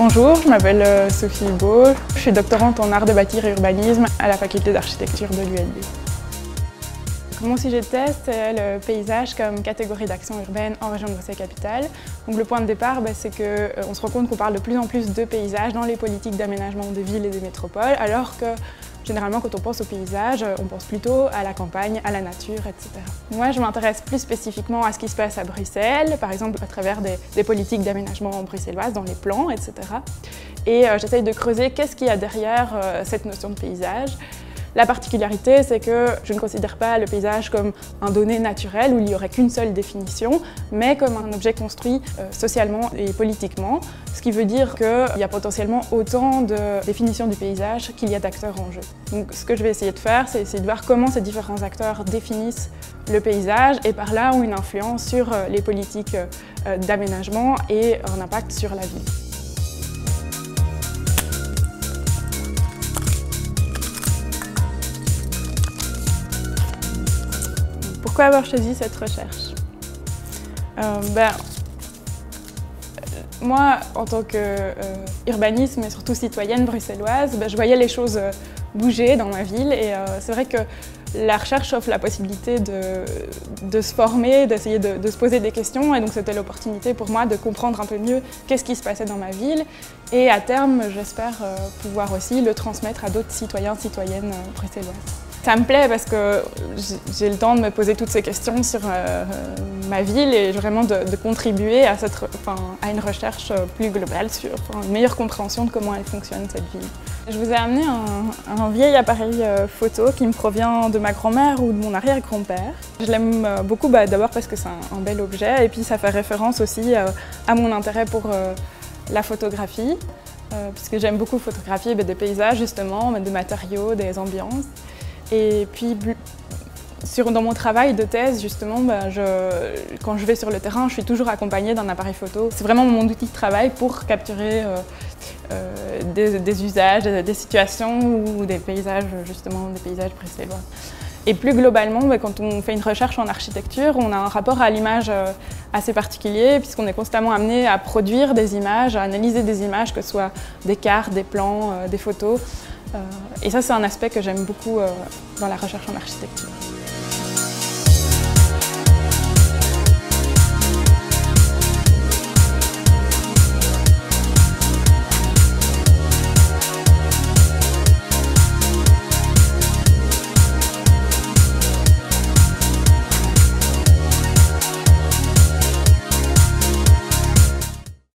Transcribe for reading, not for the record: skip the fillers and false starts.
Bonjour, je m'appelle Sophie Beau, je suis doctorante en art de bâtir et urbanisme à la faculté d'architecture de l'ULB. Mon sujet de thèse, c'est le paysage comme catégorie d'action urbaine en région de Bruxelles-Capitale. Donc le point de départ, c'est qu'on se rend compte qu'on parle de plus en plus de paysages dans les politiques d'aménagement des villes et des métropoles, alors que généralement quand on pense au paysage, on pense plutôt à la campagne, à la nature, etc. Moi, je m'intéresse plus spécifiquement à ce qui se passe à Bruxelles, par exemple à travers des politiques d'aménagement bruxelloises, dans les plans, etc. Et j'essaye de creuser qu'est-ce qu'il y a derrière cette notion de paysage. La particularité, c'est que je ne considère pas le paysage comme un donné naturel où il n'y aurait qu'une seule définition, mais comme un objet construit socialement et politiquement, ce qui veut dire qu'il y a potentiellement autant de définitions du paysage qu'il y a d'acteurs en jeu. Donc ce que je vais essayer de faire, c'est essayer de voir comment ces différents acteurs définissent le paysage et par là ont une influence sur les politiques d'aménagement et un impact sur la ville. Pourquoi avoir choisi cette recherche? Moi, en tant qu'urbaniste, mais surtout citoyenne bruxelloise, je voyais les choses bouger dans ma ville et c'est vrai que la recherche offre la possibilité de se former, d'essayer de se poser des questions et donc c'était l'opportunité pour moi de comprendre un peu mieux qu'est-ce qui se passait dans ma ville et à terme, j'espère pouvoir aussi le transmettre à d'autres citoyens, citoyennes bruxelloises. Ça me plaît parce que j'ai le temps de me poser toutes ces questions sur ma ville et vraiment de contribuer à une recherche plus globale sur une meilleure compréhension de comment elle fonctionne cette ville. Je vous ai amené un vieil appareil photo qui me provient de ma grand-mère ou de mon arrière-grand-père. Je l'aime beaucoup d'abord parce que c'est un bel objet et puis ça fait référence aussi à mon intérêt pour la photographie puisque j'aime beaucoup photographier des paysages justement, des matériaux, des ambiances. Et puis, dans mon travail de thèse, justement, quand je vais sur le terrain, je suis toujours accompagnée d'un appareil photo. C'est vraiment mon outil de travail pour capturer des usages, des situations ou des paysages, justement, des paysages bruxellois. Et plus globalement, quand on fait une recherche en architecture, on a un rapport à l'image assez particulier puisqu'on est constamment amené à produire des images, à analyser des images, que ce soit des cartes, des plans, des photos. Et ça, c'est un aspect que j'aime beaucoup dans la recherche en architecture.